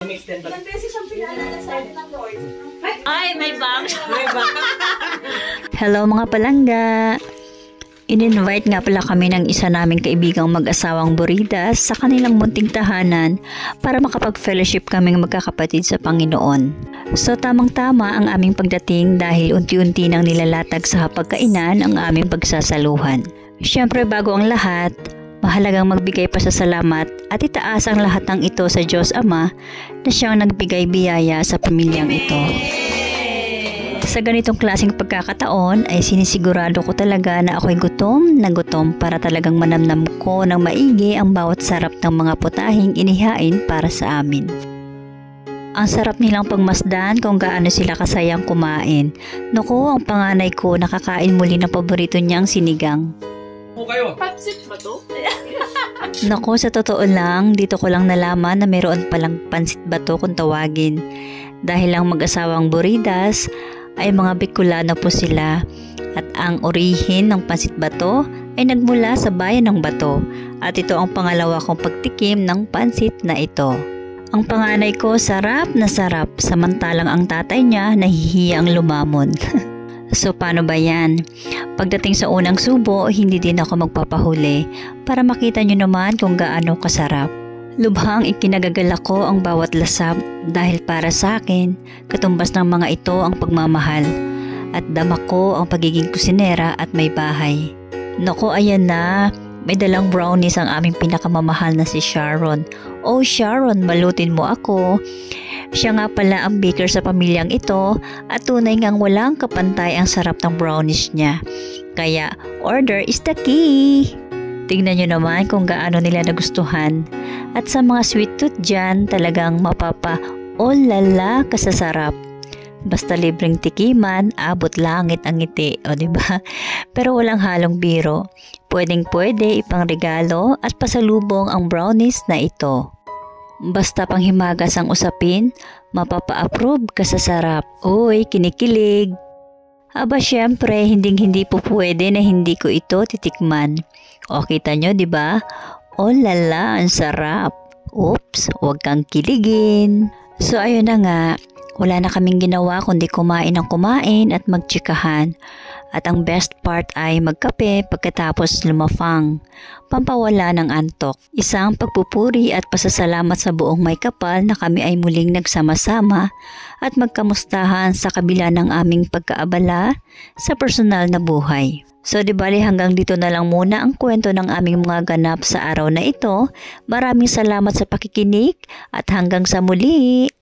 Ilang beses siyang pinalala sa atin ng Lord. Ay, may bang. Hello mga palangga! In-invite nga pala kami ng isa naming kaibigang mag-asawang Buridas sa kanilang munting tahanan para makapag-fellowship kaming magkakapatid sa Panginoon. So tamang-tama ang aming pagdating dahil unti-unti nang nilalatag sa hapagkainan ang aming pagsasaluhan. Siyempre bago ang lahat, mahalagang magbigay pasasalamat at itaas ang lahat ng ito sa Diyos Ama na siyang nagbigay biyaya sa pamilyang ito. Sa ganitong klaseng pagkakataon ay sinisigurado ko talaga na ako'y gutom na gutom para talagang manamnam ko ng maigi ang bawat sarap ng mga putahing inihain para sa amin. Ang sarap nilang pagmasdan kung gaano sila kasayang kumain. Naku, ang panganay ko nakakain muli ng paborito niyang sinigang. Pansit ba to? Naku, sa totoo lang, dito ko lang nalaman na mayroon palang pansit bato kung tawagin. Dahil lang mag-asawang Buridas ay mga Bicolano po sila at ang orihin ng pansit bato ay nagmula sa bayan ng Bato at ito ang pangalawa kong pagtikim ng pansit na ito. Ang panganay ko sarap na sarap samantalang ang tatay niya nahihiyang lumamon. So paano ba yan? Pagdating sa unang subo, hindi din ako magpapahuli para makita nyo naman kung gaano kasarap. Lubhang ikinagagalak ko ang bawat lasap dahil para sa akin, katumbas ng mga ito ang pagmamahal at dama ko ang pagiging kusinera at may bahay. Naku, ayan na, may dalang brownies ang aming pinakamamahal na si Sharon. Oh Sharon, balutin mo ako. Siya nga pala ang baker sa pamilyang ito at tunay ngang walang kapantay ang sarap ng brownies niya. Kaya order is the key! Tingnan nyo naman kung gaano nila nagustuhan. At sa mga sweet tooth dyan, talagang mapapa-olala kasasarap. Basta libreng tikiman, abot langit ang ngiti, o diba? Pero walang halong biro. Pwedeng-pwede ipang regalo at pasalubong ang brownies na ito. Basta panghimagas ang usapin, mapapa-approve kasasarap. Uy, kinikilig! Aba syempre, hindi po pwede na hindi ko ito titikman. O kita nyo, di ba? Oh lala, ang sarap. Oops, huwag kang kiligin. So ayun na nga, wala na kaming ginawa kundi kumain ng kumain at magtsikahan. At ang best part ay magkape pagkatapos lumafang. Pampawala ng antok. Isang pagpupuri at pasasalamat sa buong may kapal na kami ay muling nagsama-sama at magkamustahan sa kabila ng aming pagkaabala sa personal na buhay. So di bali hanggang dito na lang muna ang kwento ng aming mga ganap sa araw na ito. Maraming salamat sa pakikinig at hanggang sa muli!